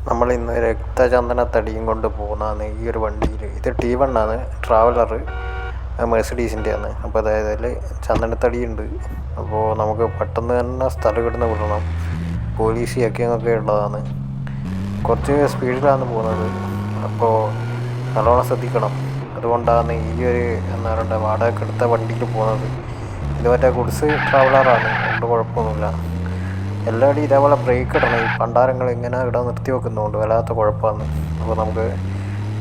നമ്മളിന്ന് രക്തചന്ദനത്തടിയും കൊണ്ട് പോകുന്നതാണ് ഈ ഒരു വണ്ടിയിൽ. ഇത് T1 ആണ്, ട്രാവലർ, മെഴ്സിഡീസിൻ്റെയാണ്. അപ്പോൾ അതായത് അതിൽ ചന്ദനത്തടിയുണ്ട്. അപ്പോൾ നമുക്ക് പെട്ടെന്ന് തന്നെ സ്ഥലം ഇവിടുന്ന് വിടണം. പോലീസ് ചെക്കിങ്ങൊക്കെ ഉള്ളതാണ്. കുറച്ച് സ്പീഡിലാണ് പോകുന്നത്. അപ്പോൾ നല്ലോണം ശ്രദ്ധിക്കണം. അതുകൊണ്ടാണ് ഈ ഒരു എന്താ പറയുക വാടകയ്ക്ക് എടുത്ത വണ്ടിയിൽ പോകുന്നത്. ഇത് മറ്റേ ഗുഡ്സ് ട്രാവലറാണ്, അതുകൊണ്ട് കുഴപ്പമൊന്നുമില്ല. എല്ലാവരും ഇതേപോലെ ബ്രേക്ക് ഇടണം. ഈ പണ്ടാരങ്ങൾ ഇങ്ങനെ ഇവിടെ നിർത്തി വെക്കുന്നതുകൊണ്ട് വല്ലാത്ത കുഴപ്പമാണ്. അപ്പോൾ നമുക്ക്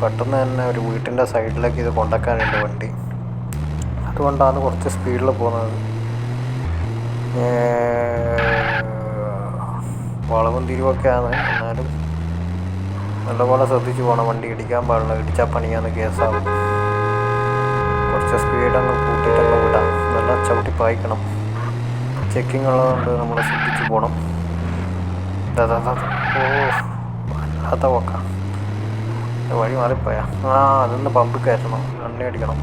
പെട്ടെന്ന് തന്നെ ഒരു വീട്ടിൻ്റെ സൈഡിലേക്ക് ഇത് കൊണ്ടുവയ്ക്കാനുണ്ട് വണ്ടി. അതുകൊണ്ടാണ് കുറച്ച് സ്പീഡിൽ പോകുന്നത്. വളവും തിരിവൊക്കെയാണ്, എന്നാലും നല്ലപോലെ ശ്രദ്ധിച്ച് പോകണം. വണ്ടി ഇടിക്കാൻ പാടില്ല, ഇടിച്ചാൽ പണിയാന്ന് കേസാകും. കുറച്ച് സ്പീഡങ്ങ് കൂട്ടിയിട്ടങ്ങ് വിടാം, നല്ല ചവിട്ടി പായിക്കണം. ചെക്കിങ് ഉള്ളതുകൊണ്ട് നമ്മൾ ശ്രദ്ധിച്ച് പോകണം. ഓ വല്ലാത്ത പോക്കാം, വഴി മാറിപ്പോയാ. അതൊന്ന് പമ്പ് കയറ്റണം, എണ്ണ അടിക്കണം.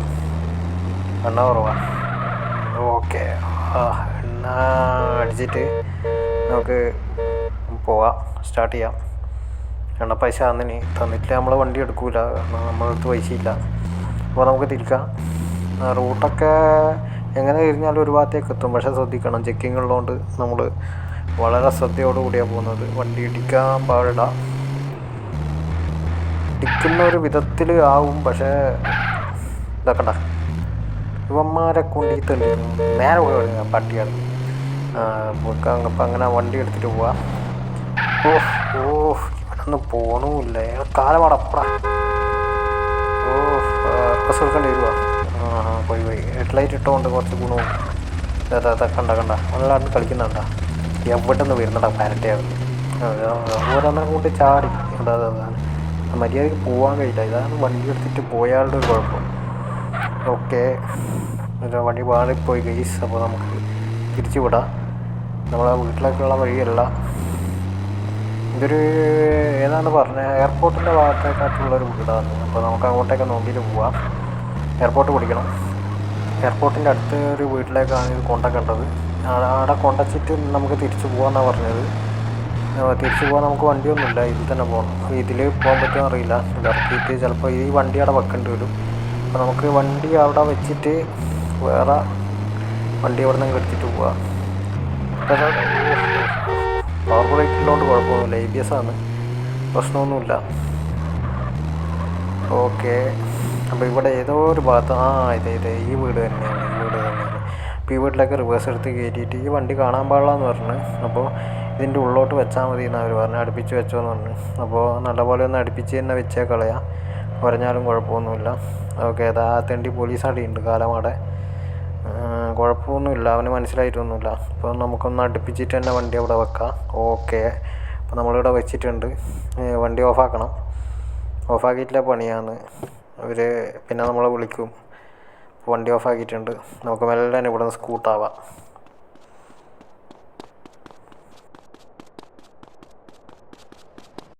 എണ്ണ കുറവാ. ഓക്കെ, എണ്ണ അടിച്ചിട്ട് നമുക്ക് പോവാം, സ്റ്റാർട്ട് ചെയ്യാം. എണ്ണ പൈസ തന്നിട്ട് നമ്മൾ വണ്ടി എടുക്കൂല, കാരണം നമ്മളടുത്ത് പൈസയില്ല. അപ്പോൾ നമുക്ക് തിരിക്കാം. റൂട്ടൊക്കെ എങ്ങനെ തിരിഞ്ഞാലും ഒരു ഭാഗത്തേക്ക് എത്തും, പക്ഷേ ശ്രദ്ധിക്കണം. ചെക്കിങ് ഉള്ളതുകൊണ്ട് നമ്മൾ വളരെ ശ്രദ്ധയോടുകൂടിയാണ് പോകുന്നത്. വണ്ടി ഇടിക്കാൻ പാടില്ല. ഇടിക്കുന്ന ഒരു വിധത്തിൽ ആവും, പക്ഷേ ഇതാക്കണ്ട, ഇവന്മാരെ കൊണ്ടിത്തല്ലേ നേരെ പോയി പട്ടിയാണ്. അപ്പം അങ്ങനെ വണ്ടി എടുത്തിട്ട് പോവാം. ഇവനൊന്നും പോണുമില്ല, കാലമടപ്പടാ. ബസ് എടുക്കേണ്ടി വരുവാ. പോയി ഹെഡ്ലൈറ്റ് ഇട്ടുകൊണ്ട് കുറച്ച് ഗുണവും. കണ്ട നല്ലതായിട്ട് കളിക്കുന്നുണ്ടാ. എവിടെ നിന്ന് വരുന്നുണ്ടാ പാരറ്റയാവുന്നു. ഓരോന്നെ കൊണ്ട് ചാടി. അതാണ് മര്യാദയ്ക്ക് പോകാൻ കഴിയില്ല. ഇതാണ് വണ്ടി എടുത്തിട്ട് പോയാളുടെ ഒരു കുഴപ്പം. ഓക്കെ, വണ്ടി മാറിപ്പോയി ഗൈസ്. അപ്പോൾ നമുക്ക് തിരിച്ചു വിടാം. നമ്മളെ വീട്ടിലേക്കുള്ള വഴിയല്ല ഇതൊരു, ഏതാണ് പറഞ്ഞത്, എയർപോർട്ടിൻ്റെ ഭാഗത്തേക്കായിട്ടുള്ളൊരു വീടാണ്. അപ്പോൾ നമുക്ക് അങ്ങോട്ടേക്ക് നോക്കിയിട്ട് പോവാം. എയർപോർട്ട് പിടിക്കണം. എയർപോർട്ടിൻ്റെ അടുത്ത് ഒരു വീട്ടിലേക്കാണ് ഇത് കൊണ്ടുവയ്ക്കേണ്ടത്. അവിടെ കൊണ്ടുവച്ചിട്ട് നമുക്ക് തിരിച്ചു പോകാമെന്നാണ് പറഞ്ഞത്. തിരിച്ചു പോകാൻ നമുക്ക് വണ്ടിയൊന്നുമില്ല, ഇതിൽ തന്നെ പോകണം. ഇതിൽ പോകാൻ പറ്റുമോ അറിയില്ല. ഇറക്കിയിട്ട് ചിലപ്പോൾ ഈ വണ്ടി അവിടെ വെക്കേണ്ടി വരും. അപ്പോൾ നമുക്ക് വണ്ടി അവിടെ വെച്ചിട്ട് വേറെ വണ്ടി അവിടെ നിന്ന് എടുത്തിട്ട് പോവാം. പവർ ബ്രേക്ക് ഉള്ളതുകൊണ്ട് കുഴപ്പമൊന്നുമില്ല, ABS ആണ്, പ്രശ്നമൊന്നുമില്ല. ഓക്കെ, അപ്പോൾ ഇവിടെ ഏതോ ഒരു ഭാഗത്ത് ഇതേ ഈ വീട് തന്നെയാണ്. അപ്പോൾ ഈ വീട്ടിലേക്ക് റിവേഴ്സ് എടുത്ത് കയറ്റിയിട്ട് ഈ വണ്ടി കാണാൻ പാടില്ലെന്ന് പറഞ്ഞു. അപ്പോൾ ഇതിൻ്റെ ഉള്ളോട്ട് വെച്ചാൽ മതി എന്ന് അവർ പറഞ്ഞു. അടുപ്പിച്ച് വെച്ചോന്ന് പറഞ്ഞു. അപ്പോൾ നല്ലപോലെ ഒന്ന് അടുപ്പിച്ച് തന്നെ വെച്ചേ കളയാം, പറഞ്ഞാലും കുഴപ്പമൊന്നുമില്ല. ഓക്കെ, തെണ്ടി പോലീസ് അടിയുണ്ട് കാലമാടെ. കുഴപ്പമൊന്നുമില്ല, അവന് മനസ്സിലായിട്ടൊന്നുമില്ല. അപ്പോൾ നമുക്കൊന്ന് അടുപ്പിച്ചിട്ട് തന്നെ വണ്ടി അവിടെ വെക്കാം. ഓക്കെ, അപ്പോൾ നമ്മളിവിടെ വെച്ചിട്ടുണ്ട്. വണ്ടി ഓഫാക്കണം. ഓഫാക്കിയിട്ടില്ല പണിയാണ് അവർ, പിന്നെ നമ്മളെ വിളിക്കും. വണ്ടി ഓഫാക്കിയിട്ടുണ്ട്. നമുക്ക് മെല്ലെ ഇവിടെ നിന്ന് സ്കൂട്ടാവാം.